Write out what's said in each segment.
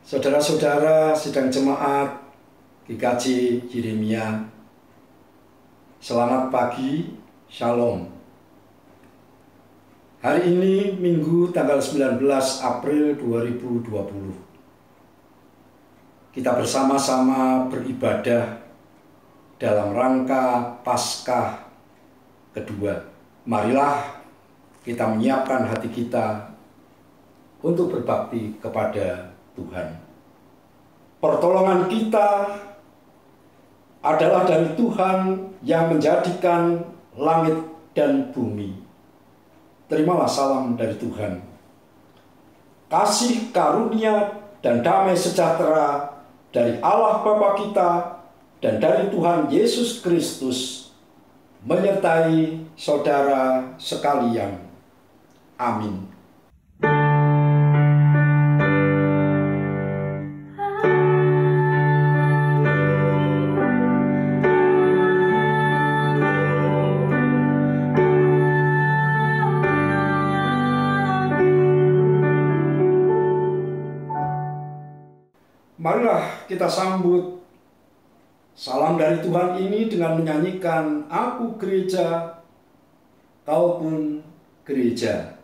Saudara-saudara sidang jemaat GKJ Yeremia, selamat pagi, Shalom. Hari ini Minggu tanggal 19 April 2020. Kita bersama-sama beribadah dalam rangka Paskah kedua. Marilah kita menyiapkan hati kita untuk berbakti kepada Tuhan. Pertolongan kita adalah dari Tuhan yang menjadikan langit dan bumi. Terimalah salam dari Tuhan. Kasih karunia dan damai sejahtera dari Allah Bapa kita dan dari Tuhan Yesus Kristus menyertai saudara sekalian. Amin. Marilah kita sambut salam dari Tuhan ini dengan menyanyikan Aku Gereja, Kau Pun Gereja.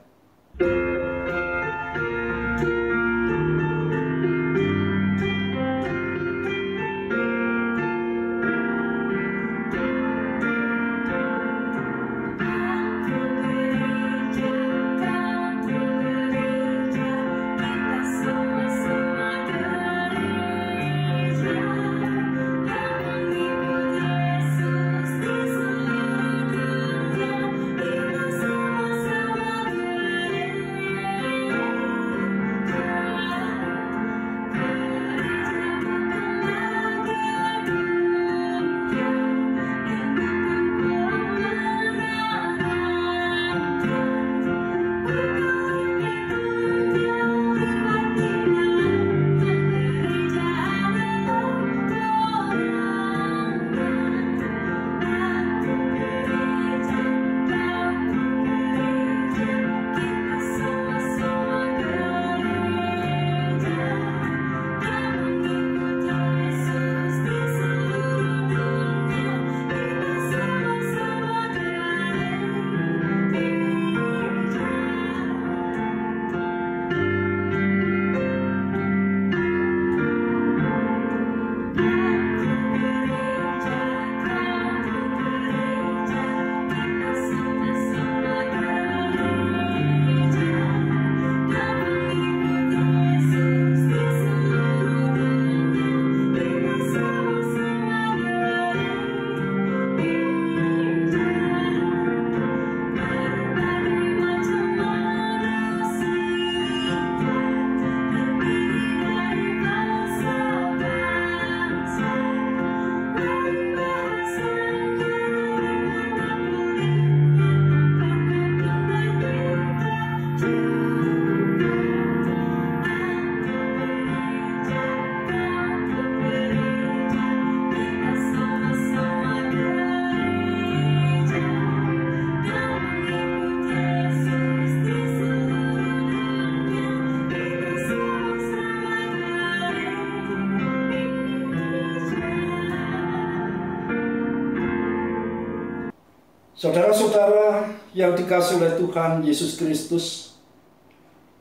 Saudara-saudara yang dikasihi oleh Tuhan Yesus Kristus,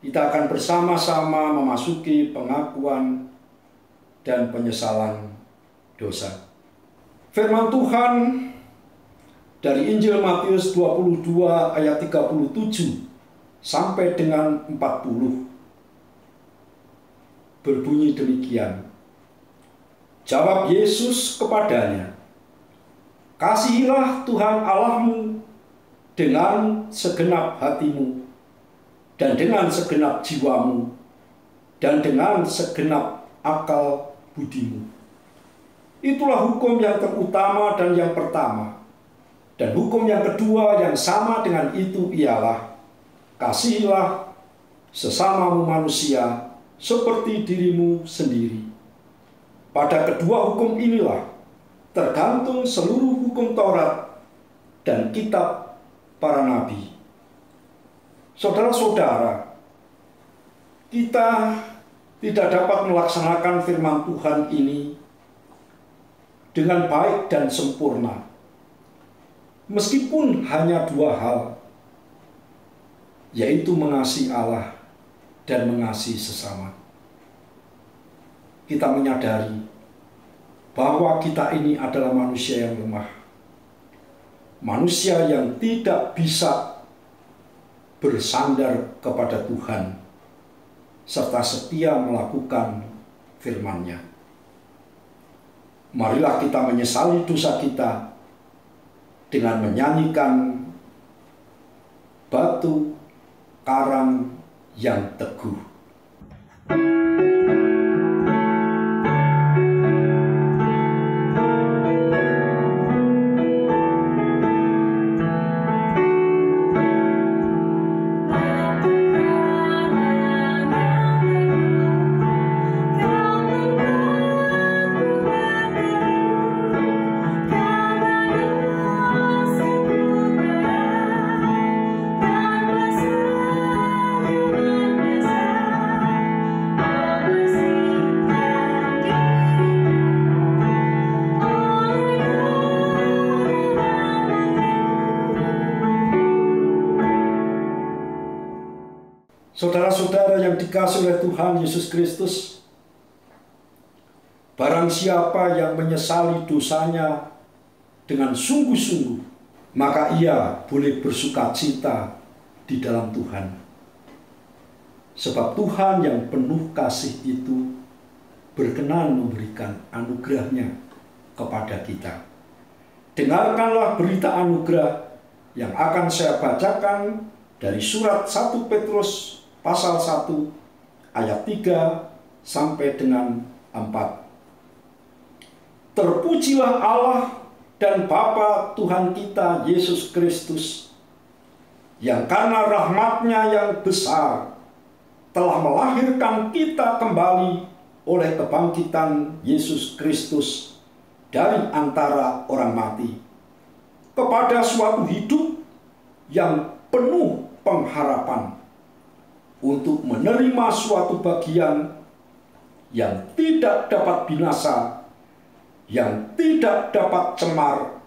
kita akan bersama-sama memasuki pengakuan dan penyesalan dosa. Firman Tuhan dari Injil Matius 22 ayat 37 sampai dengan 40 berbunyi demikian. Jawab Yesus kepadanya, "Kasihilah Tuhan Allahmu dengan segenap hatimu, dan dengan segenap jiwamu, dan dengan segenap akal budimu." Itulah hukum yang terutama dan yang pertama. Dan hukum yang kedua yang sama dengan itu ialah, kasihilah sesamamu manusia seperti dirimu sendiri. Pada kedua hukum inilah tergantung seluruh hukum Taurat dan kitab para nabi. Saudara-saudara, kita tidak dapat melaksanakan firman Tuhan ini dengan baik dan sempurna, meskipun hanya dua hal, yaitu mengasihi Allah dan mengasihi sesama. Kita menyadari bahwa kita ini adalah manusia yang lemah, manusia yang tidak bisa bersandar kepada Tuhan, serta setia melakukan firman-Nya. Marilah kita menyesali dosa kita dengan menyanyikan batu karang yang teguh. Saudara-saudara yang dikasihi oleh Tuhan Yesus Kristus, barang siapa yang menyesali dosanya dengan sungguh-sungguh, maka ia boleh bersukacita di dalam Tuhan. Sebab Tuhan yang penuh kasih itu berkenan memberikan anugerah-Nya kepada kita. Dengarkanlah berita anugerah yang akan saya bacakan dari surat 1 Petrus pasal 1 ayat 3 sampai dengan 4. Terpujilah Allah dan Bapa Tuhan kita Yesus Kristus, yang karena rahmat-Nya yang besar telah melahirkan kita kembali oleh kebangkitan Yesus Kristus dari antara orang mati kepada suatu hidup yang penuh pengharapan, untuk menerima suatu bagian yang tidak dapat binasa, yang tidak dapat cemar,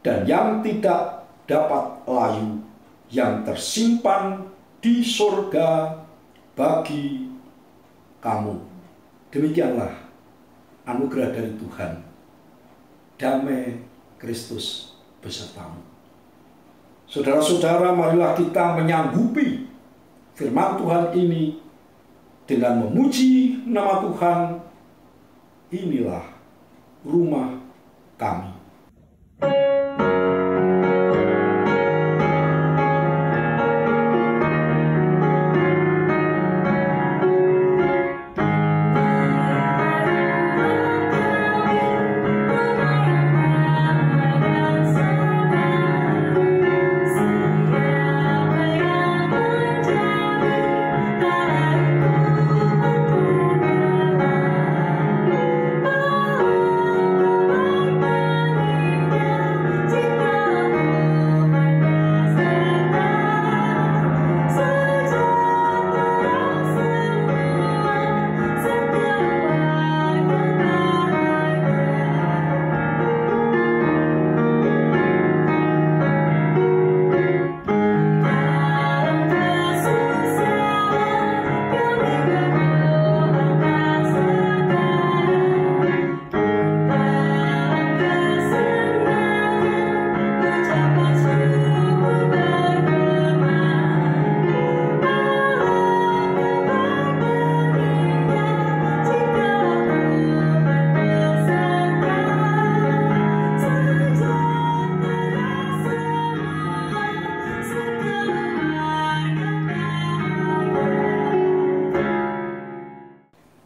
dan yang tidak dapat layu, yang tersimpan di surga bagi kamu. Demikianlah anugerah dari Tuhan. Damai Kristus besertamu. Saudara-saudara, marilah kita menyanggupi firman Tuhan ini dengan memuji nama Tuhan. Inilah rumah kami.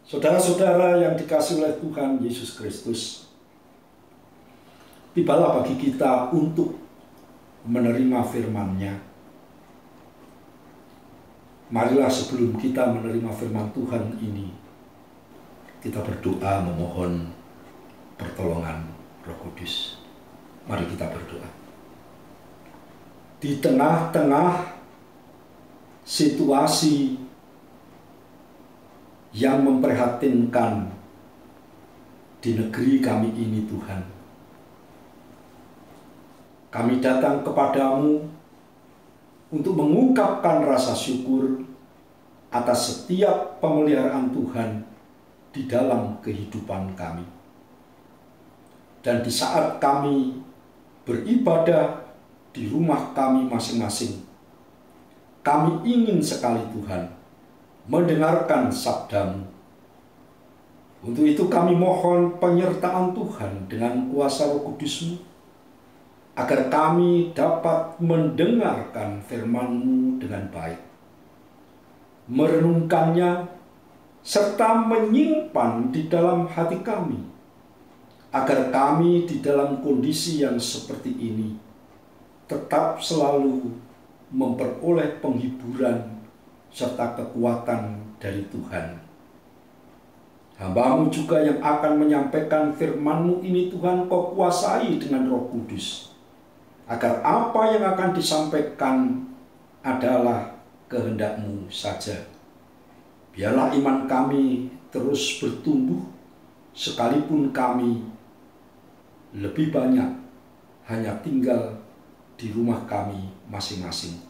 Saudara-saudara yang dikasihi oleh Tuhan Yesus Kristus, tibalah bagi kita untuk menerima firman-Nya. Marilah sebelum kita menerima firman Tuhan ini, kita berdoa memohon pertolongan Roh Kudus. Mari kita berdoa. Di tengah-tengah situasi yang memprihatinkan di negeri kami ini, Tuhan. Kami datang kepadamu untuk mengungkapkan rasa syukur atas setiap pemeliharaan Tuhan di dalam kehidupan kami. Dan di saat kami beribadah di rumah kami masing-masing, kami ingin sekali, Tuhan, mendengarkan sabda-Mu. Untuk itu kami mohon penyertaan Tuhan dengan kuasa Roh Kudus-Mu, agar kami dapat mendengarkan firman-Mu dengan baik, merenungkannya, serta menyimpan di dalam hati kami, agar kami di dalam kondisi yang seperti ini tetap selalu memperoleh penghiburan serta kekuatan dari Tuhan. Hamba-Mu juga yang akan menyampaikan firman-Mu ini, Tuhan, Kau kuasai dengan Roh Kudus, agar apa yang akan disampaikan adalah kehendak-Mu saja. Biarlah iman kami terus bertumbuh, sekalipun kami lebih banyak hanya tinggal di rumah kami masing-masing.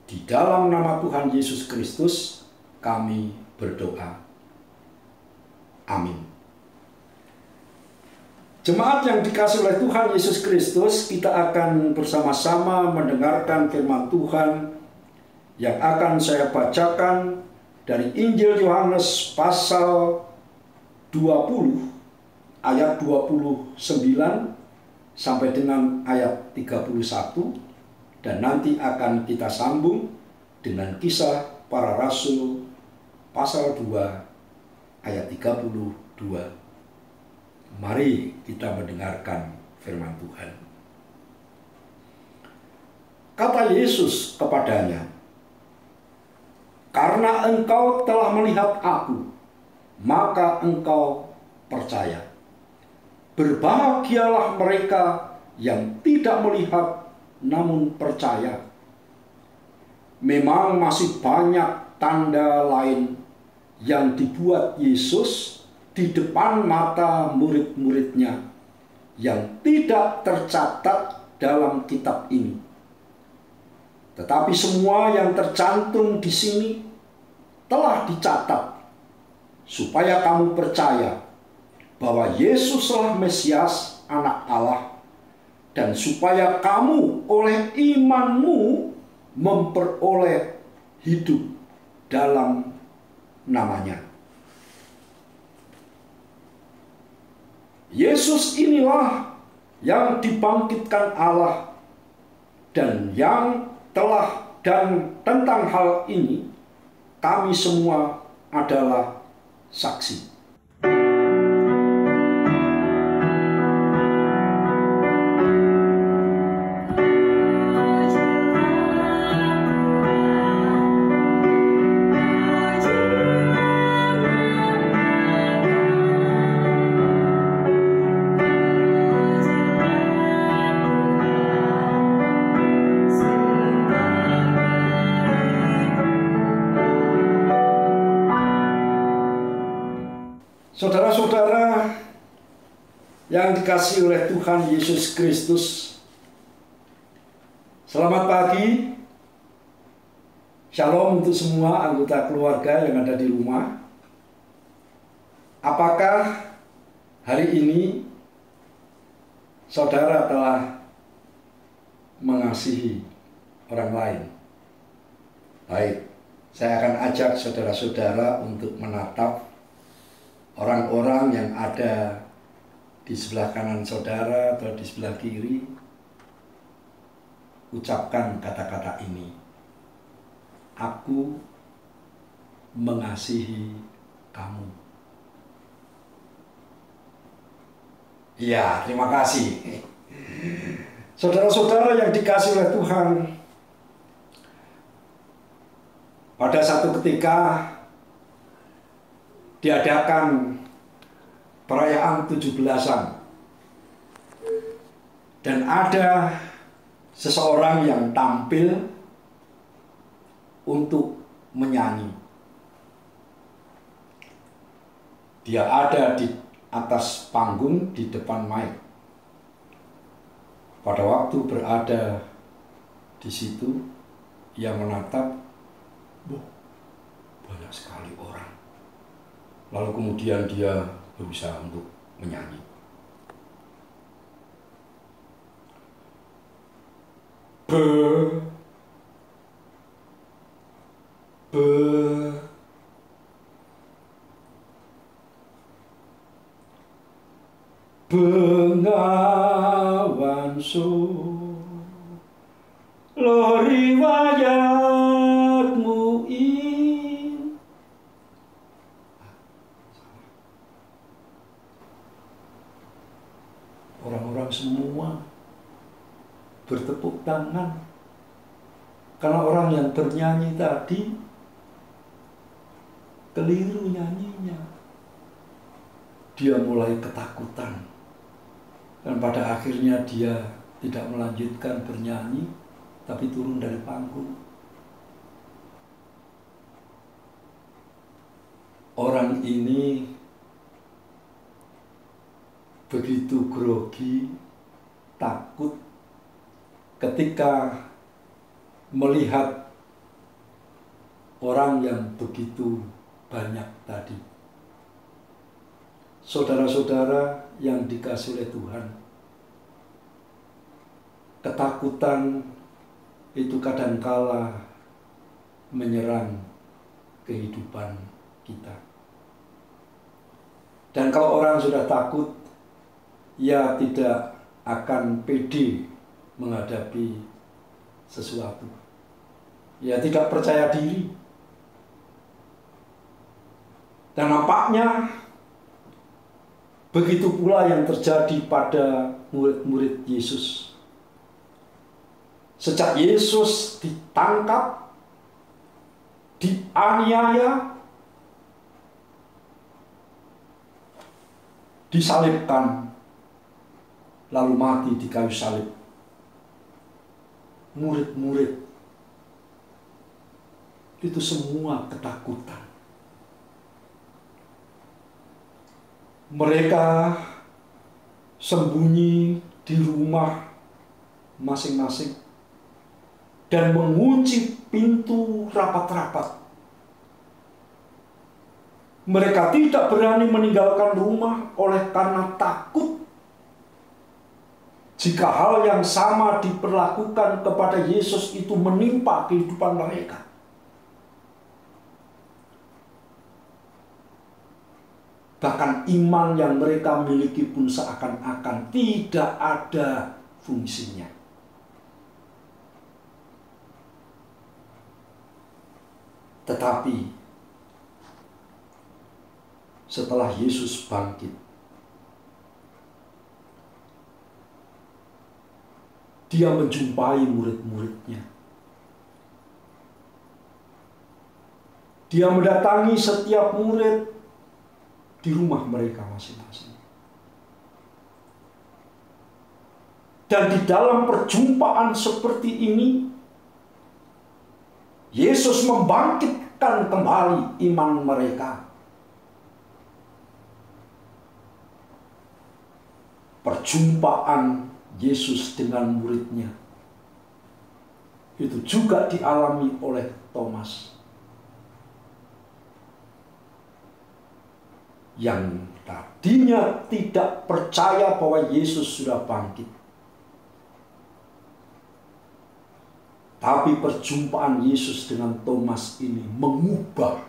Di dalam nama Tuhan Yesus Kristus kami berdoa. Amin. Jemaat yang dikasihi oleh Tuhan Yesus Kristus, kita akan bersama-sama mendengarkan firman Tuhan yang akan saya bacakan dari Injil Yohanes pasal 20 ayat 29 sampai dengan ayat 31, dan nanti akan kita sambung dengan Kisah Para Rasul pasal 2 ayat 32. Mari kita mendengarkan firman Tuhan. Kata Yesus kepadanya, "Karena engkau telah melihat aku, maka engkau percaya. Berbahagialah mereka yang tidak melihat namun percaya." Memang masih banyak tanda lain yang dibuat Yesus di depan mata murid-muridnya yang tidak tercatat dalam kitab ini. Tetapi semua yang tercantum di sini telah dicatat supaya kamu percaya bahwa Yesuslah Mesias, Anak Allah, dan supaya kamu oleh imanmu memperoleh hidup dalam namanya. Yesus inilah yang dibangkitkan Allah, dan yang telah dan tentang hal ini kami semua adalah saksi. Saudara-saudara yang dikasihi oleh Tuhan Yesus Kristus, selamat pagi. Shalom untuk semua anggota keluarga yang ada di rumah. Apakah hari ini saudara telah mengasihi orang lain? Baik, saya akan ajak saudara-saudara untuk menatap orang-orang yang ada di sebelah kanan saudara atau di sebelah kiri. Ucapkan kata-kata ini: aku mengasihi kamu. Iya, terima kasih. Saudara-saudara yang dikasihi oleh Tuhan, pada satu ketika diadakan perayaan 17-an, dan ada seseorang yang tampil untuk menyanyi. Dia ada di atas panggung di depan mic. Pada waktu berada di situ, ia menatap, banyak sekali orang. Lalu kemudian dia berusaha untuk menyanyi. Bengawan lo riwayatmu in. Orang-orang semua bertepuk tangan karena orang yang bernyanyi tadi keliru nyanyinya. Dia mulai ketakutan. Dan pada akhirnya dia tidak melanjutkan bernyanyi, tapi turun dari panggung. Orang ini begitu grogi, takut ketika melihat orang yang begitu banyak tadi. Saudara-saudara yang dikasihi oleh Tuhan, ketakutan itu kadangkala menyerang kehidupan kita. Dan kalau orang sudah takut, ia tidak akan pede menghadapi sesuatu. Ia tidak percaya diri. Dan nampaknya begitu pula yang terjadi pada murid-murid Yesus. Sejak Yesus ditangkap, dianiaya, disalibkan, lalu mati di kayu salib, murid-murid itu semua ketakutan. Mereka sembunyi di rumah masing-masing dan mengunci pintu rapat-rapat. Mereka tidak berani meninggalkan rumah oleh karena takut jika hal yang sama diperlakukan kepada Yesus itu menimpa kehidupan mereka. Bahkan iman yang mereka miliki pun seakan-akan tidak ada fungsinya. Tetapi setelah Yesus bangkit, dia menjumpai murid-muridnya. Dia mendatangi setiap murid di rumah mereka masing-masing. Dan di dalam perjumpaan seperti ini, Yesus membangkitkan kembali iman mereka. Perjumpaan Yesus dengan muridnya itu juga dialami oleh Thomas, yang tadinya tidak percaya bahwa Yesus sudah bangkit. Tapi perjumpaan Yesus dengan Thomas ini mengubah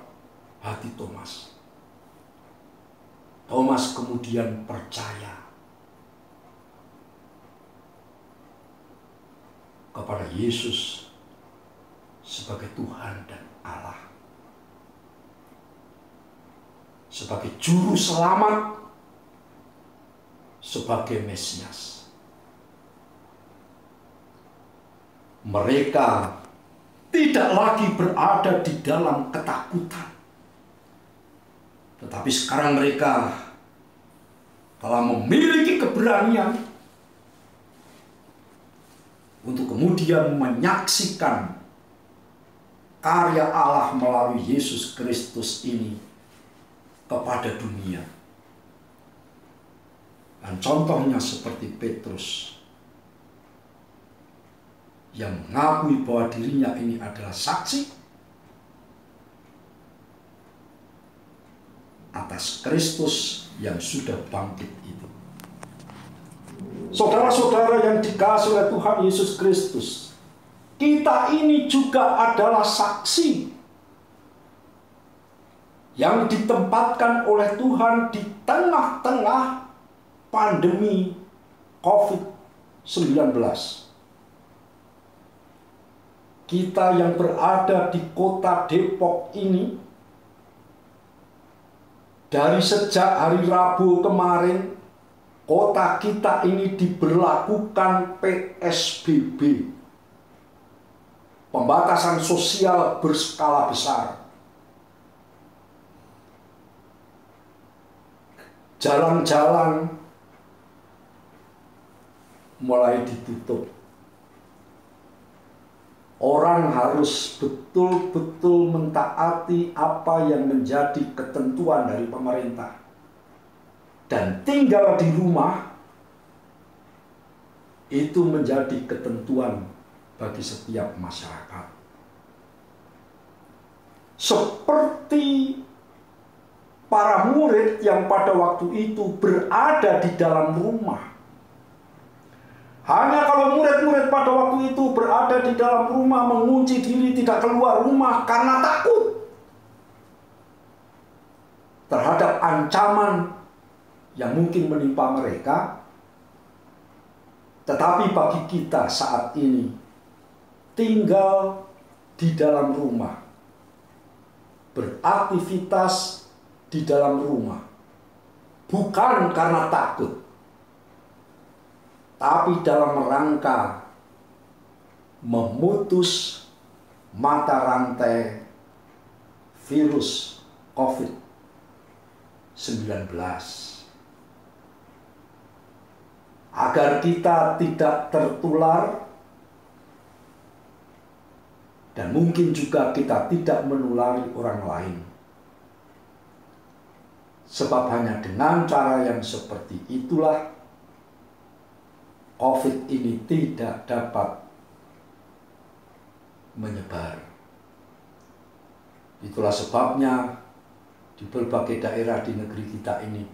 hati Thomas. Thomas kemudian percaya kepada Yesus sebagai Tuhan dan Allah, sebagai juru selamat, sebagai Mesias. Mereka tidak lagi berada di dalam ketakutan, tetapi sekarang mereka telah memiliki keberanian untuk kemudian menyaksikan karya Allah melalui Yesus Kristus ini kepada dunia. Dan contohnya seperti Petrus yang mengakui bahwa dirinya ini adalah saksi atas Kristus yang sudah bangkit itu. Saudara-saudara yang dikasihi oleh Tuhan Yesus Kristus, kita ini juga adalah saksi yang ditempatkan oleh Tuhan di tengah-tengah pandemi COVID-19. Kita yang berada di kota Depok ini, dari sejak hari Rabu kemarin, kota kita ini diberlakukan PSBB, pembatasan sosial berskala besar. Jalan-jalan mulai ditutup. Orang harus betul-betul mentaati apa yang menjadi ketentuan dari pemerintah. Dan tinggal di rumah itu menjadi ketentuan bagi setiap masyarakat. Seperti para murid yang pada waktu itu berada di dalam rumah. Hanya kalau murid-murid pada waktu itu berada di dalam rumah, mengunci diri, tidak keluar rumah karena takut terhadap ancaman yang mungkin menimpa mereka. Tetapi bagi kita saat ini, tinggal di dalam rumah, beraktivitas di dalam rumah, bukan karena takut, tapi dalam rangka memutus mata rantai virus COVID-19. Agar kita tidak tertular dan mungkin juga kita tidak menulari orang lain. Sebab hanya dengan cara yang seperti itulah COVID ini tidak dapat menyebar. Itulah sebabnya di berbagai daerah di negeri kita ini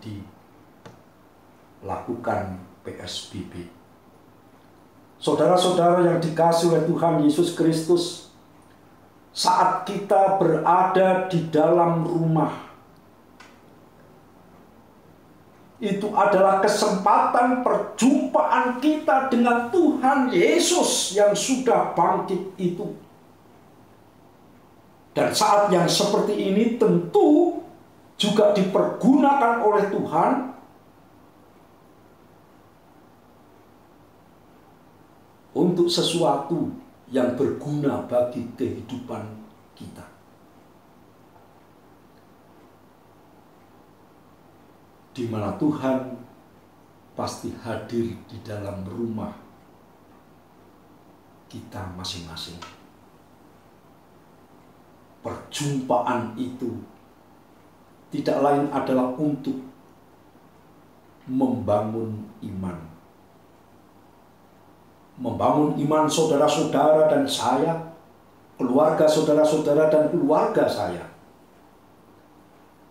dilakukan PSBB. Saudara-saudara yang dikasihi oleh Tuhan Yesus Kristus, saat kita berada di dalam rumah, itu adalah kesempatan perjumpaan kita dengan Tuhan Yesus yang sudah bangkit itu. Dan saat yang seperti ini tentu juga dipergunakan oleh Tuhan untuk sesuatu yang berguna bagi kehidupan kita. Di mana Tuhan pasti hadir di dalam rumah kita masing-masing. Perjumpaan itu tidak lain adalah untuk membangun iman. Membangun iman saudara-saudara dan saya, keluarga saudara-saudara dan keluarga saya.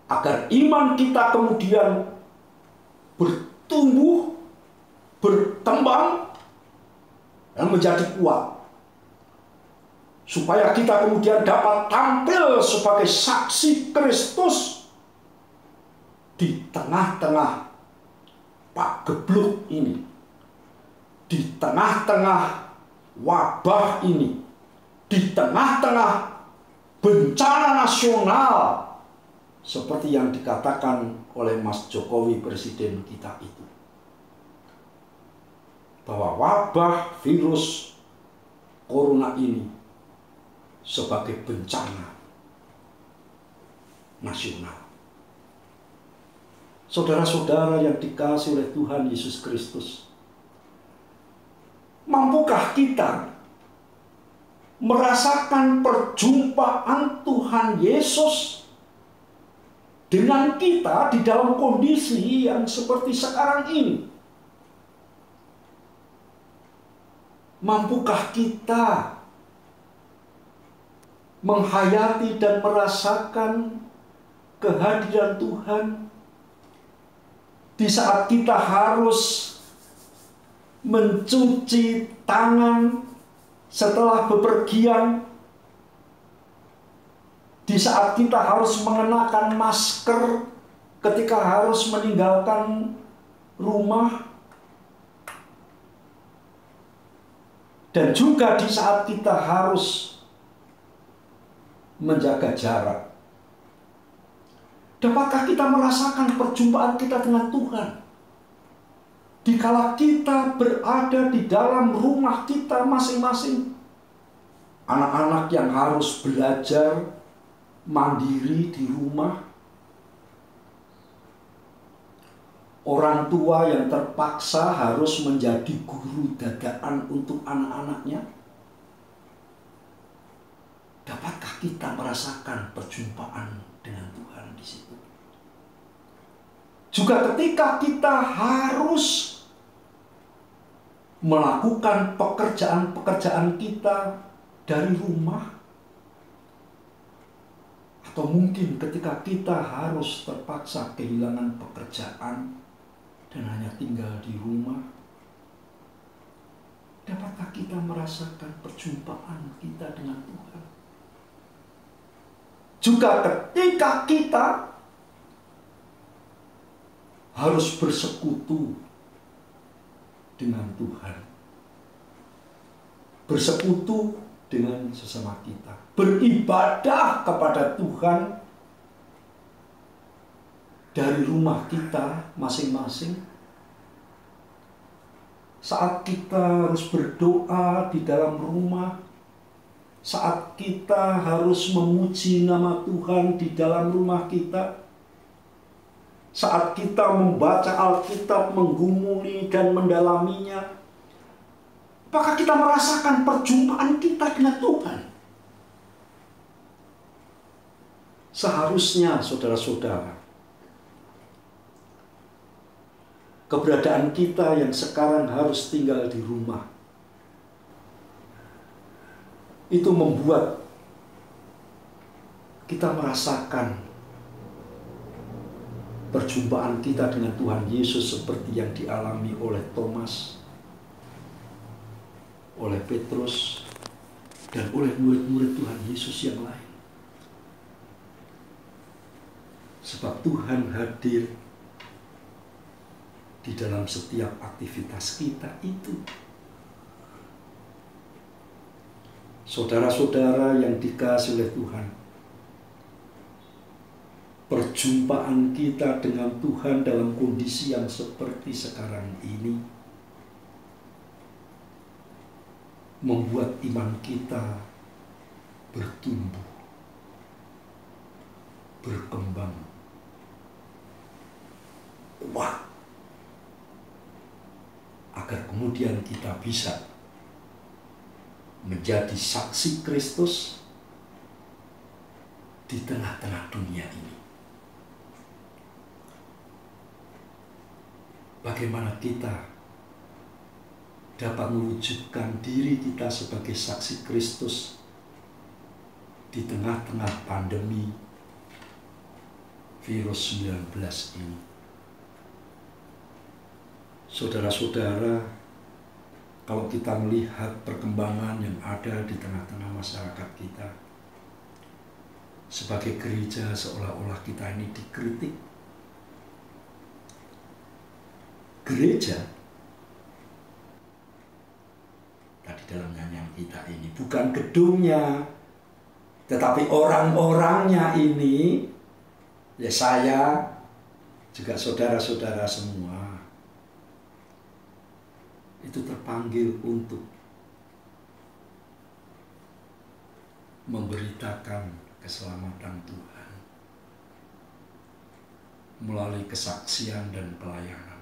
Agar iman kita kemudian bertumbuh, berkembang, dan menjadi kuat. Supaya kita kemudian dapat tampil sebagai saksi Kristus di tengah-tengah pagebluk ini, di tengah-tengah wabah ini, di tengah-tengah bencana nasional, seperti yang dikatakan oleh Mas Jokowi, presiden kita itu, bahwa wabah virus corona ini sebagai bencana nasional. Saudara-saudara yang dikasihi oleh Tuhan Yesus Kristus, mampukah kita merasakan perjumpaan Tuhan Yesus dengan kita di dalam kondisi yang seperti sekarang ini? Mampukah kita menghayati dan merasakan kehadiran Tuhan di saat kita harus mencuci tangan setelah bepergian, di saat kita harus mengenakan masker ketika harus meninggalkan rumah, dan juga di saat kita harus menjaga jarak? Dapatkah kita merasakan perjumpaan kita dengan Tuhan dikala kita berada di dalam rumah kita masing-masing? Anak-anak yang harus belajar mandiri di rumah, orang tua yang terpaksa harus menjadi guru dadaan untuk anak-anaknya. Dapatkah kita merasakan perjumpaan dengan Tuhan di situ? Juga ketika kita harus melakukan pekerjaan-pekerjaan kita dari rumah, atau mungkin ketika kita harus terpaksa kehilangan pekerjaan dan hanya tinggal di rumah, dapatkah kita merasakan perjumpaan kita dengan Tuhan? Juga ketika kita harus bersekutu dengan Tuhan, bersekutu dengan sesama kita, beribadah kepada Tuhan dari rumah kita masing-masing. Saat kita harus berdoa di dalam rumah, saat kita harus memuji nama Tuhan di dalam rumah kita, saat kita membaca Alkitab, menggumuli dan mendalaminya, apakah kita merasakan perjumpaan kita dengan Tuhan? Seharusnya, saudara-saudara, keberadaan kita yang sekarang harus tinggal di rumah itu membuat kita merasakan perjumpaan kita dengan Tuhan Yesus seperti yang dialami oleh Thomas, oleh Petrus, dan oleh murid-murid Tuhan Yesus yang lain. Sebab Tuhan hadir di dalam setiap aktivitas kita itu. Saudara-saudara yang dikasihi oleh Tuhan, perjumpaan kita dengan Tuhan dalam kondisi yang seperti sekarang ini membuat iman kita bertumbuh, berkembang, kuat, agar kemudian kita bisa menjadi saksi Kristus di tengah-tengah dunia ini. Bagaimana kita dapat mewujudkan diri kita sebagai saksi Kristus di tengah-tengah pandemi virus 19 ini? Saudara-saudara, kalau kita melihat perkembangan yang ada di tengah-tengah masyarakat kita, sebagai gereja seolah-olah kita ini dikritik. Gereja, tadi dalam nyanyian kita ini, bukan gedungnya, tetapi orang-orangnya ini, ya saya, juga saudara-saudara semua, itu terpanggil untuk memberitakan keselamatan Tuhan melalui kesaksian dan pelayanan.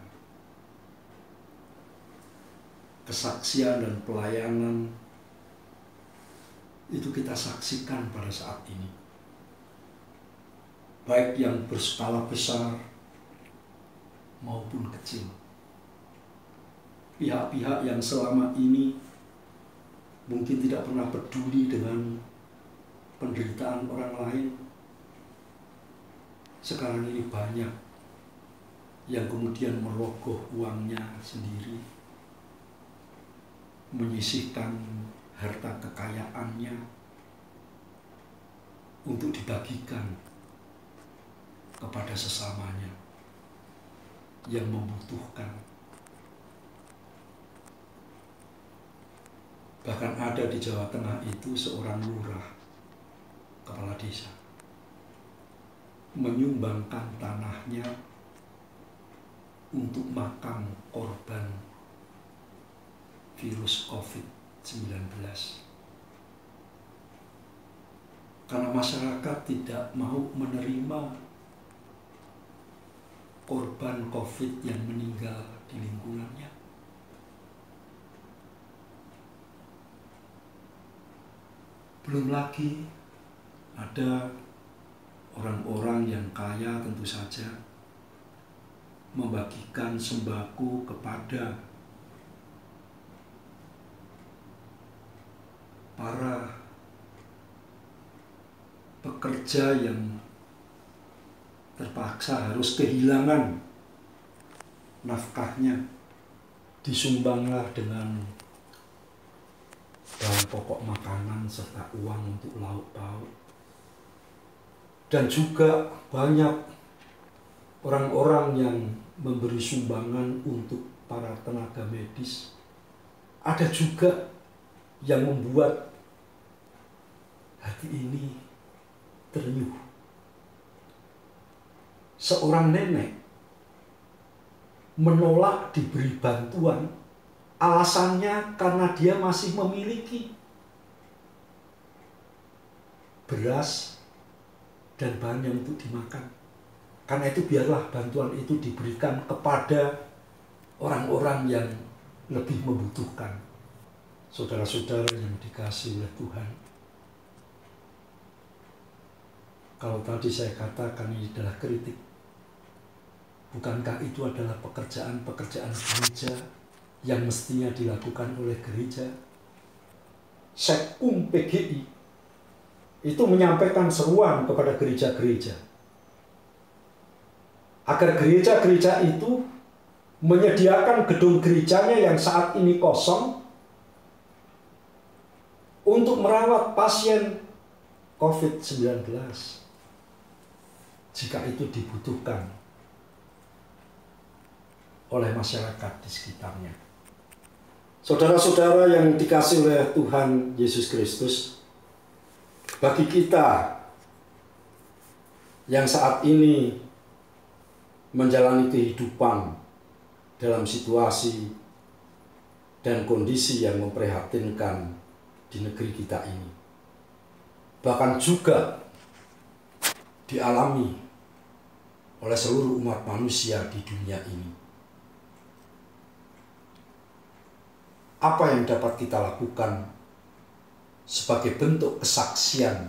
Kesaksian dan pelayanan itu kita saksikan pada saat ini. baik yang berskala besar maupun kecil. Pihak-pihak yang selama ini mungkin tidak pernah peduli dengan penderitaan orang lain, sekarang ini banyak yang kemudian merogoh uangnya sendiri, menyisihkan harta kekayaannya untuk dibagikan kepada sesamanya yang membutuhkan. Bahkan ada di Jawa Tengah itu seorang lurah, kepala desa, menyumbangkan tanahnya untuk makam korban virus COVID-19. Karena masyarakat tidak mau menerima korban COVID yang meninggal di lingkungannya. Belum lagi ada orang-orang yang kaya tentu saja membagikan sembako kepada para pekerja yang terpaksa harus kehilangan nafkahnya. Disumbanglah dengan bahan pokok makanan serta uang untuk lauk pauk. Dan juga banyak orang-orang yang memberi sumbangan untuk para tenaga medis. Ada juga yang membuat hati ini terenyuh. Seorang nenek menolak diberi bantuan, alasannya karena dia masih memiliki beras dan bahan yang untuk dimakan. Karena itu biarlah bantuan itu diberikan kepada orang-orang yang lebih membutuhkan. Saudara-saudara yang dikasihi oleh Tuhan, kalau tadi saya katakan ini adalah kritik, bukankah itu adalah pekerjaan-pekerjaan gereja yang mestinya dilakukan oleh gereja? Sekum PGI itu menyampaikan seruan kepada gereja-gereja agar gereja-gereja itu menyediakan gedung gerejanya yang saat ini kosong untuk merawat pasien COVID-19 jika itu dibutuhkan oleh masyarakat di sekitarnya. Saudara-saudara yang dikasihi oleh Tuhan Yesus Kristus, bagi kita yang saat ini menjalani kehidupan dalam situasi dan kondisi yang memprihatinkan di negeri kita ini, bahkan juga dialami oleh seluruh umat manusia di dunia ini, apa yang dapat kita lakukan sebagai bentuk kesaksian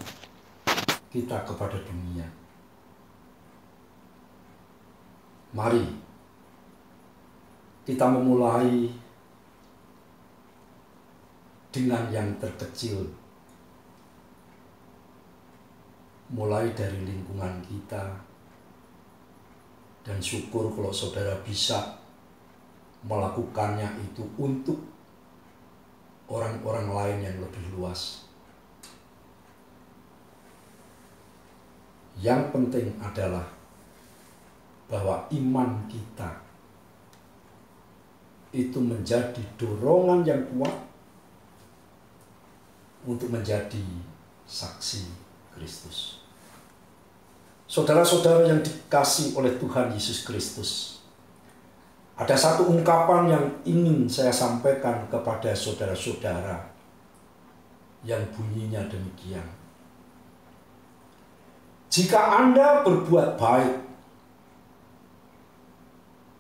kita kepada dunia? Mari kita memulai dengan yang terkecil, mulai dari lingkungan kita, dan syukur kalau saudara bisa melakukannya itu untuk orang-orang lain yang lebih luas. Yang penting adalah bahwa iman kita itu menjadi dorongan yang kuat untuk menjadi saksi Kristus. Saudara-saudara yang dikasihi oleh Tuhan Yesus Kristus, ada satu ungkapan yang ingin saya sampaikan kepada saudara-saudara yang bunyinya demikian. Jika Anda berbuat baik,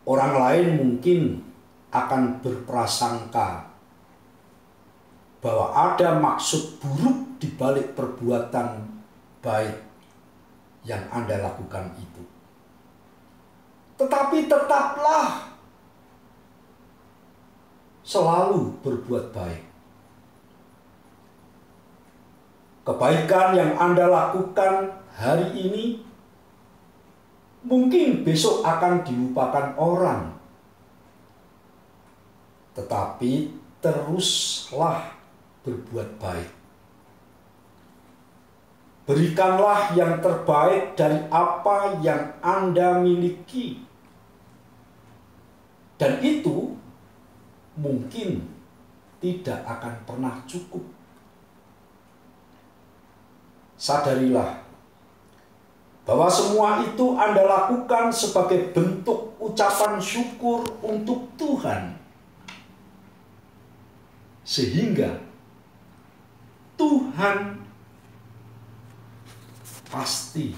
orang lain mungkin akan berprasangka bahwa ada maksud buruk di balik perbuatan baik yang Anda lakukan itu. Tetapi tetaplah selalu berbuat baik. Kebaikan yang Anda lakukan hari ini mungkin besok akan dilupakan orang. Tetapi teruslah berbuat baik. Berikanlah yang terbaik dari apa yang Anda miliki. Dan itu mungkin tidak akan pernah cukup. Sadarilah bahwa semua itu Anda lakukan sebagai bentuk ucapan syukur untuk Tuhan. Sehingga Tuhan pasti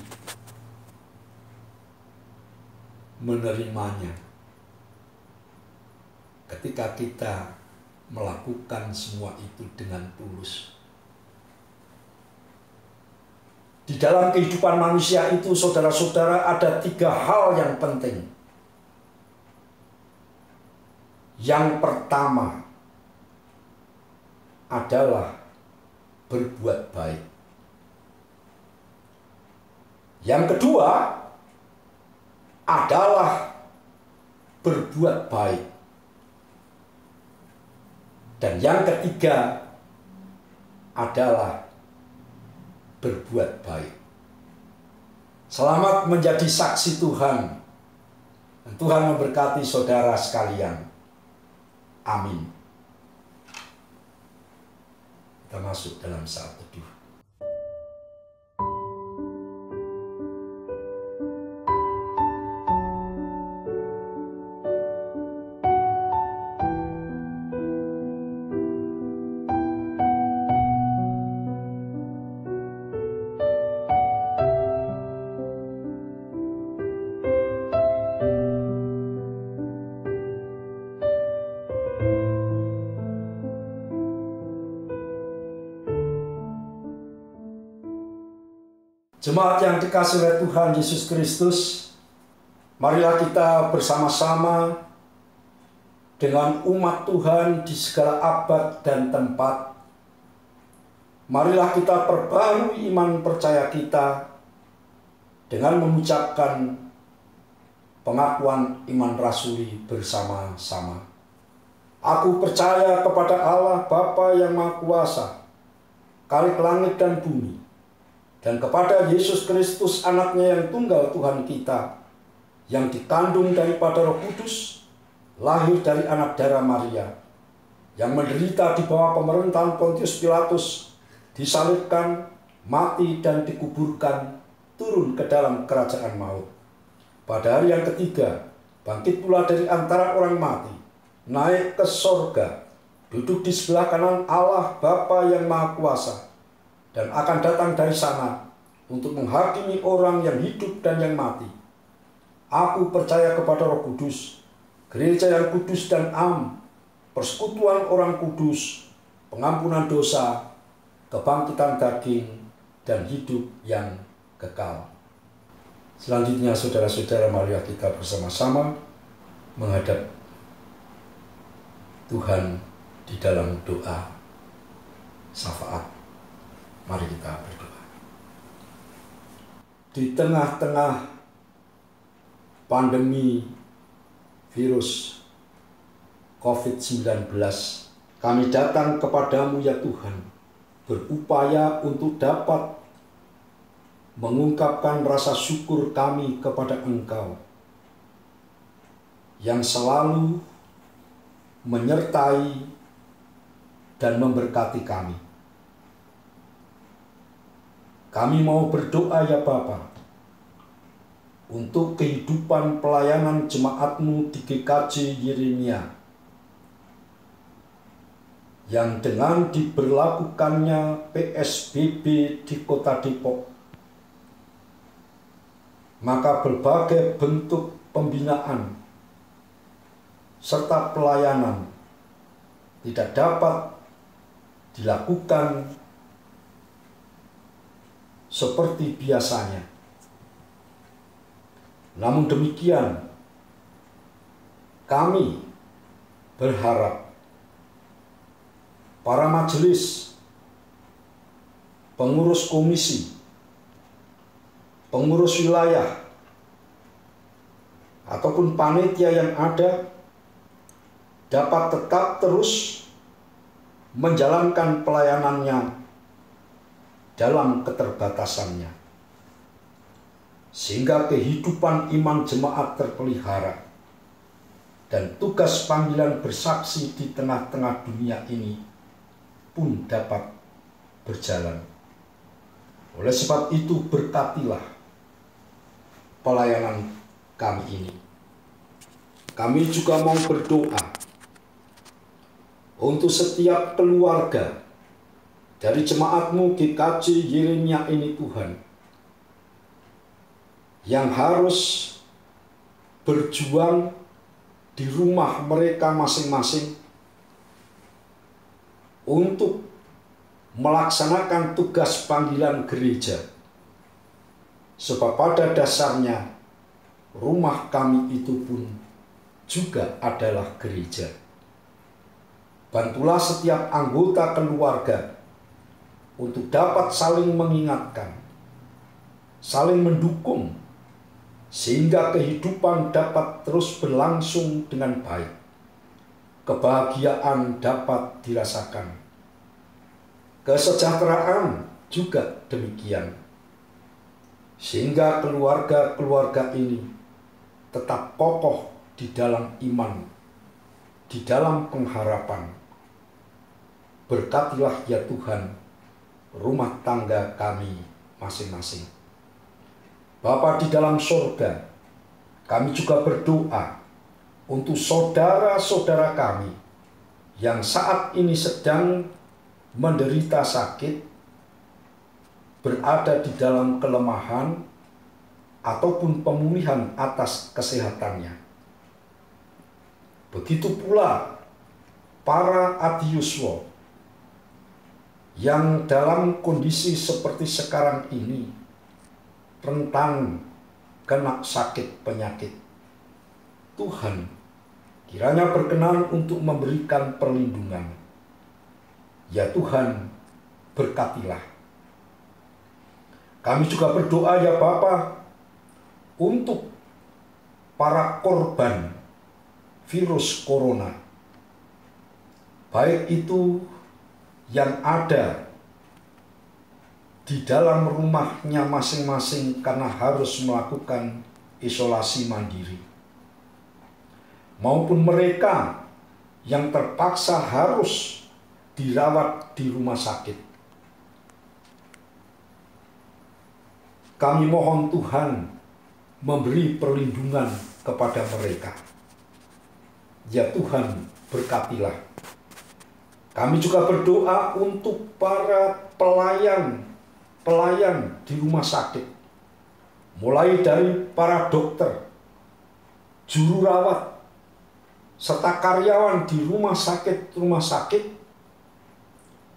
menerimanya ketika kita melakukan semua itu dengan tulus. Di dalam kehidupan manusia itu, saudara-saudara, ada 3 hal yang penting. Yang pertama adalah berbuat baik. Yang kedua adalah berbuat baik. Dan yang ketiga adalah berbuat baik. Selamat menjadi saksi Tuhan. Dan Tuhan memberkati saudara sekalian. Amin. Kita masuk dalam saat teduh. Jemaat yang dikasihi oleh Tuhan Yesus Kristus, marilah kita bersama-sama dengan umat Tuhan di segala abad dan tempat. Marilah kita perbarui iman percaya kita dengan mengucapkan pengakuan iman rasuli bersama-sama. Aku percaya kepada Allah Bapa yang Maha Kuasa, Khalik langit dan bumi, dan kepada Yesus Kristus anaknya yang tunggal Tuhan kita, yang dikandung daripada Roh Kudus, lahir dari anak darah Maria, yang menderita di bawah pemerintahan Pontius Pilatus, disalibkan, mati dan dikuburkan, turun ke dalam kerajaan maut. Pada hari yang ketiga, bangkit pula dari antara orang mati, naik ke sorga, duduk di sebelah kanan Allah Bapa yang Maha Kuasa, dan akan datang dari sana untuk menghakimi orang yang hidup dan yang mati. Aku percaya kepada Roh Kudus, gereja yang kudus dan am, persekutuan orang kudus, pengampunan dosa, kebangkitan daging, dan hidup yang kekal. Selanjutnya, saudara-saudara, marilah kita bersama-sama menghadap Tuhan di dalam doa syafaat. Mari kita berdoa. Di tengah-tengah pandemi virus COVID-19, kami datang kepadamu ya Tuhan, berupaya untuk dapat mengungkapkan rasa syukur kami kepada Engkau yang selalu menyertai dan memberkati kami. Kami mau berdoa ya Bapa, untuk kehidupan pelayanan jemaat-Mu di GKJ Yeremia, yang dengan diberlakukannya PSBB di Kota Depok, maka berbagai bentuk pembinaan serta pelayanan tidak dapat dilakukan seperti biasanya. Namun demikian, kami berharap para majelis, pengurus komisi, pengurus wilayah, ataupun panitia yang ada dapat tetap terus menjalankan pelayanannya dalam keterbatasannya, sehingga kehidupan iman jemaat terpelihara dan tugas panggilan bersaksi di tengah-tengah dunia ini pun dapat berjalan. Oleh sebab itu, berkatilah pelayanan kami ini. Kami juga mau berdoa untuk setiap keluarga dari jemaat-Mu GKJ Yeremia ini, Tuhan, yang harus berjuang di rumah mereka masing-masing untuk melaksanakan tugas panggilan gereja. Sebab pada dasarnya rumah kami itu pun juga adalah gereja. Bantulah setiap anggota keluarga untuk dapat saling mengingatkan, saling mendukung, sehingga kehidupan dapat terus berlangsung dengan baik. Kebahagiaan dapat dirasakan. Kesejahteraan juga demikian. Sehingga keluarga-keluarga ini tetap kokoh di dalam iman, di dalam pengharapan. Berkatilah ya Tuhan rumah tangga kami masing-masing. Bapa di dalam surga, kami juga berdoa untuk saudara-saudara kami yang saat ini sedang menderita sakit, berada di dalam kelemahan, ataupun pemulihan atas kesehatannya. Begitu pula para adiyuswa yang dalam kondisi seperti sekarang ini rentan kena sakit penyakit. Tuhan kiranya berkenan untuk memberikan perlindungan. Ya Tuhan, berkatilah. Kami juga berdoa ya Bapa untuk para korban virus corona, baik itu yang ada di dalam rumahnya masing-masing karena harus melakukan isolasi mandiri, maupun mereka yang terpaksa harus dirawat di rumah sakit. Kami mohon Tuhan memberi perlindungan kepada mereka. Ya Tuhan, berkatilah. Kami juga berdoa untuk para pelayan di rumah sakit, mulai dari para dokter, juru rawat, serta karyawan di rumah sakit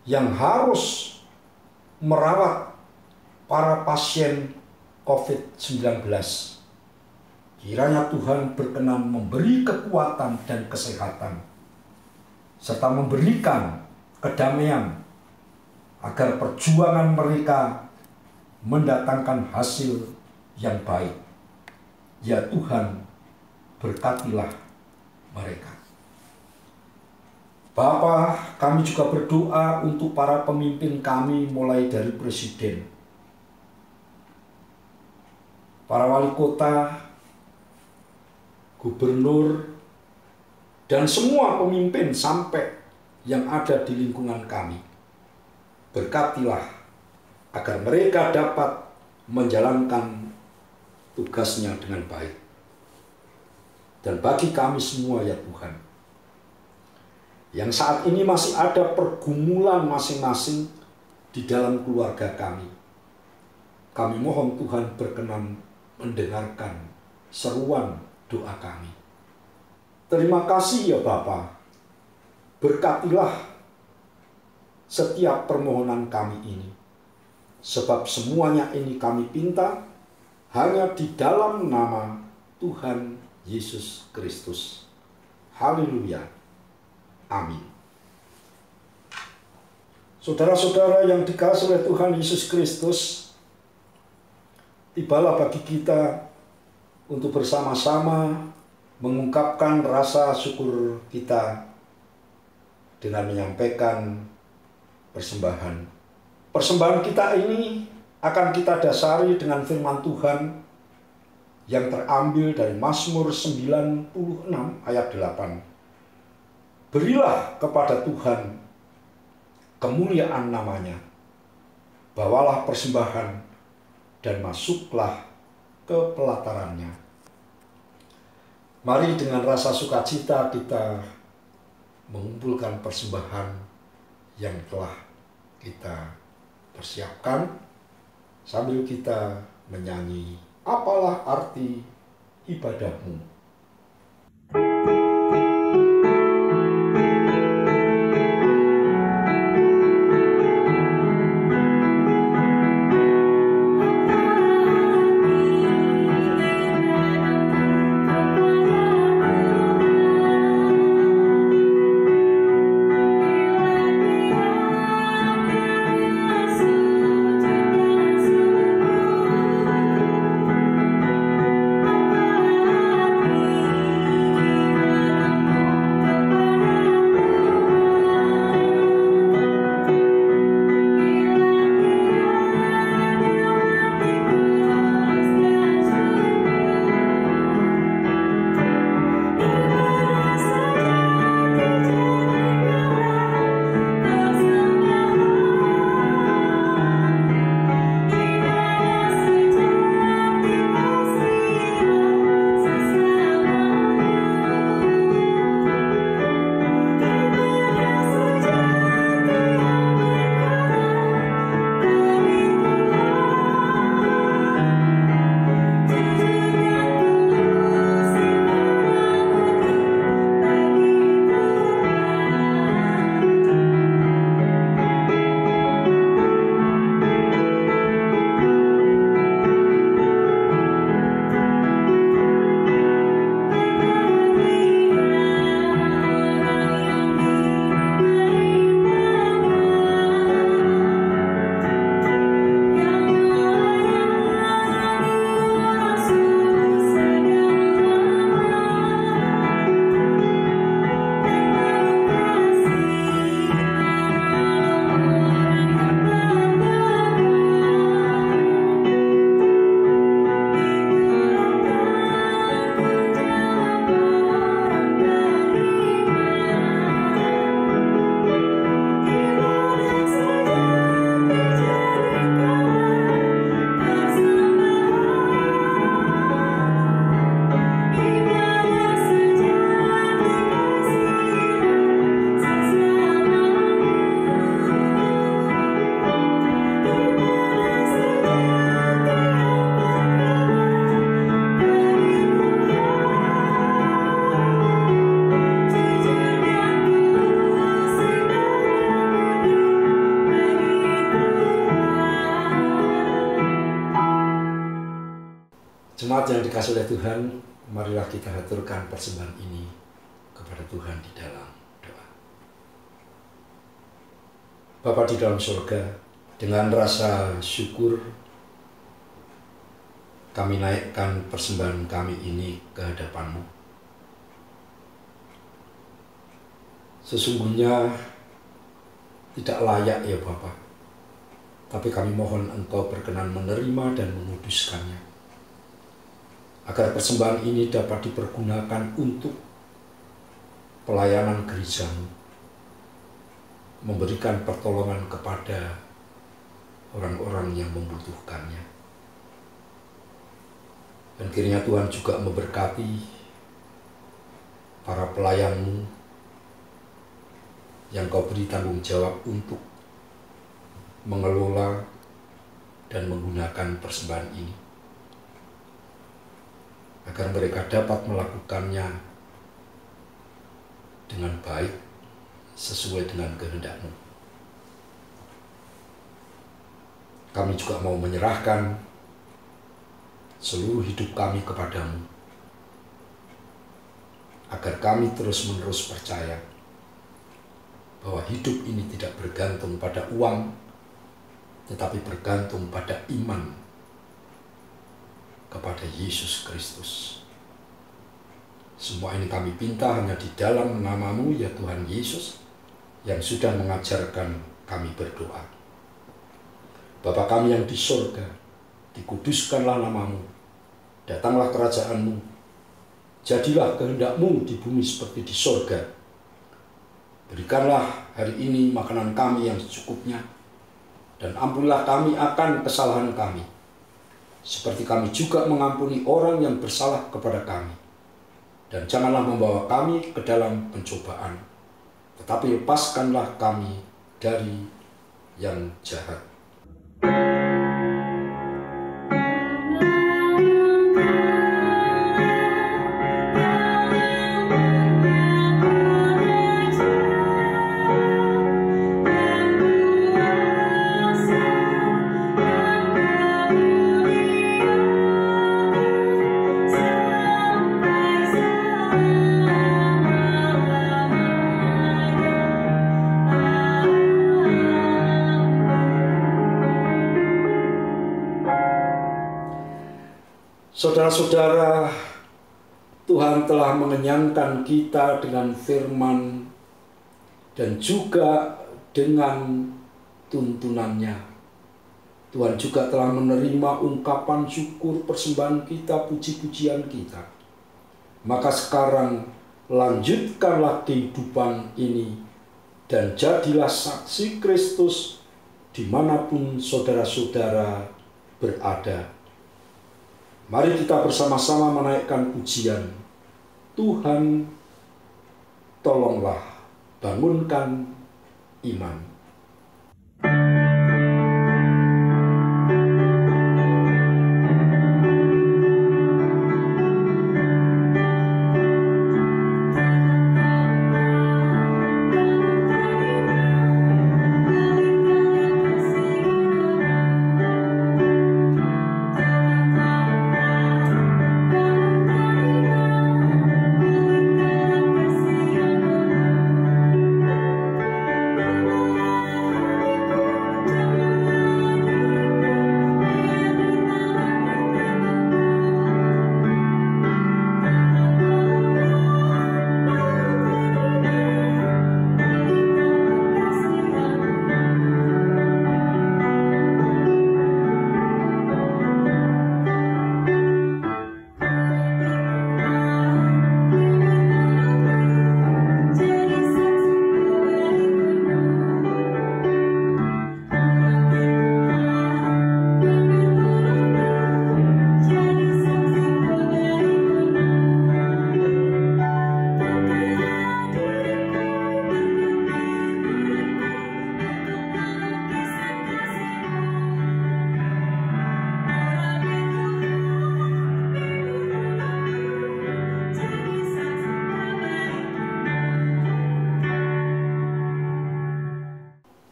yang harus merawat para pasien COVID-19. Kiranya Tuhan berkenan memberi kekuatan dan kesehatan, serta memberikan kedamaian agar perjuangan mereka mendatangkan hasil yang baik. Ya Tuhan, berkatilah mereka. Bapa, kami juga berdoa untuk para pemimpin kami, mulai dari presiden, para wali kota, gubernur, dan semua pemimpin sampai yang ada di lingkungan kami. Berkatilah agar mereka dapat menjalankan tugasnya dengan baik. Dan bagi kami semua ya Tuhan, yang saat ini masih ada pergumulan masing-masing di dalam keluarga kami, kami mohon Tuhan berkenan mendengarkan seruan doa kami. Terima kasih ya Bapa. Berkatilah setiap permohonan kami ini, sebab semuanya ini kami pinta hanya di dalam nama Tuhan Yesus Kristus. Haleluya. Amin. Saudara-saudara yang dikasihi oleh Tuhan Yesus Kristus, tibalah bagi kita untuk bersama-sama mengungkapkan rasa syukur kita dengan menyampaikan persembahan. Persembahan kita ini akan kita dasari dengan firman Tuhan yang terambil dari Mazmur 96 ayat 8. Berilah kepada Tuhan kemuliaan namanya, bawalah persembahan dan masuklah ke pelatarannya. Mari dengan rasa sukacita kita mengumpulkan persembahan yang telah kita persiapkan sambil kita menyanyi "Apalah arti ibadahmu". Jemaat yang dikasihi oleh Tuhan, marilah kita haturkan persembahan ini kepada Tuhan di dalam doa. Bapa di dalam surga, dengan rasa syukur kami naikkan persembahan kami ini ke hadapan-Mu. Sesungguhnya tidak layak ya Bapa, tapi kami mohon Engkau berkenan menerima dan menguduskannya, agar persembahan ini dapat dipergunakan untuk pelayanan gereja-Mu, memberikan pertolongan kepada orang-orang yang membutuhkannya. Dan kiranya Tuhan juga memberkati para pelayan-Mu yang Kau beri tanggung jawab untuk mengelola dan menggunakan persembahan ini, agar mereka dapat melakukannya dengan baik sesuai dengan kehendak-Mu. Kami juga mau menyerahkan seluruh hidup kami kepada-Mu, agar kami terus-menerus percaya bahwa hidup ini tidak bergantung pada uang, tetapi bergantung pada iman kepada Yesus Kristus. Semua ini kami pinta hanya di dalam nama-Mu ya Tuhan Yesus, yang sudah mengajarkan kami berdoa. Bapa kami yang di surga, dikuduskanlah nama-Mu, datanglah kerajaan-Mu, jadilah kehendak-Mu di bumi seperti di surga. Berikanlah hari ini makanan kami yang secukupnya, dan ampunilah kami akan kesalahan kami, seperti kami juga mengampuni orang yang bersalah kepada kami. Dan janganlah membawa kami ke dalam pencobaan, tetapi lepaskanlah kami dari yang jahat. Saudara-saudara, Tuhan telah mengenyangkan kita dengan firman dan juga dengan tuntunannya. Tuhan juga telah menerima ungkapan syukur, persembahan kita, puji-pujian kita. Maka sekarang lanjutkanlah kehidupan ini dan jadilah saksi Kristus dimanapun saudara-saudara berada. Mari kita bersama-sama menaikkan pujian. Tuhan, tolonglah bangunkan iman.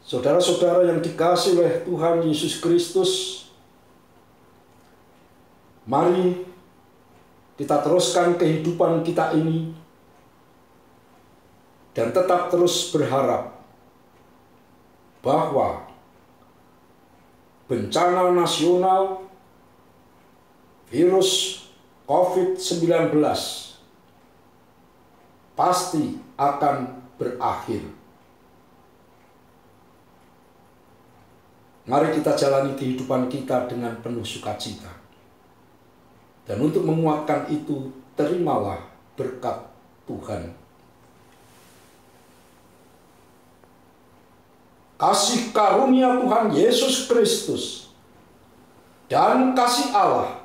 Saudara-saudara yang dikasihi oleh Tuhan Yesus Kristus, mari kita teruskan kehidupan kita ini dan tetap terus berharap bahwa bencana nasional virus COVID-19 pasti akan berakhir. Mari kita jalani kehidupan kita dengan penuh sukacita. Dan untuk menguatkan itu, terimalah berkat Tuhan. Kasih karunia Tuhan Yesus Kristus dan kasih Allah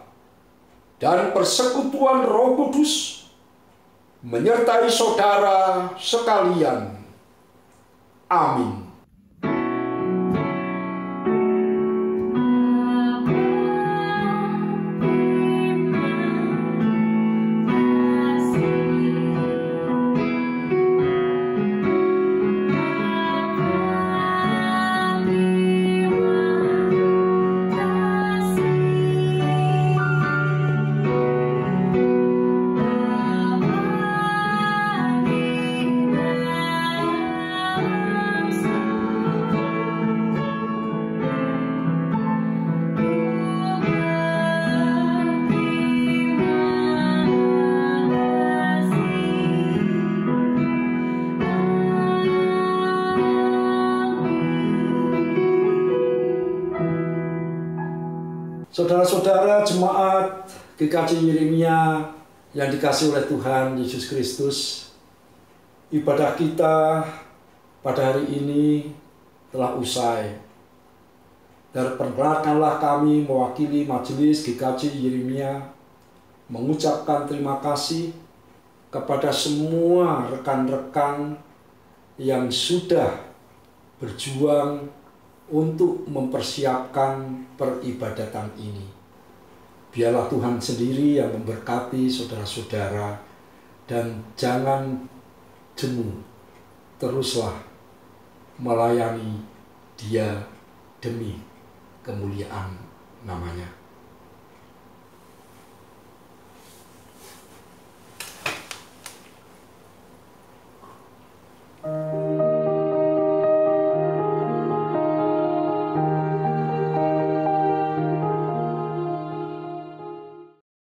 dan persekutuan Roh Kudus menyertai saudara sekalian. Amin. Saudara-saudara jemaat GKJ Yeremia yang dikasih oleh Tuhan Yesus Kristus, ibadah kita pada hari ini telah usai. Dan perkenankanlah kami mewakili majelis GKJ Yeremia mengucapkan terima kasih kepada semua rekan-rekan yang sudah berjuang untuk mempersiapkan peribadatan ini. Biarlah Tuhan sendiri yang memberkati saudara-saudara, dan jangan jemu, teruslah melayani Dia demi kemuliaan namanya.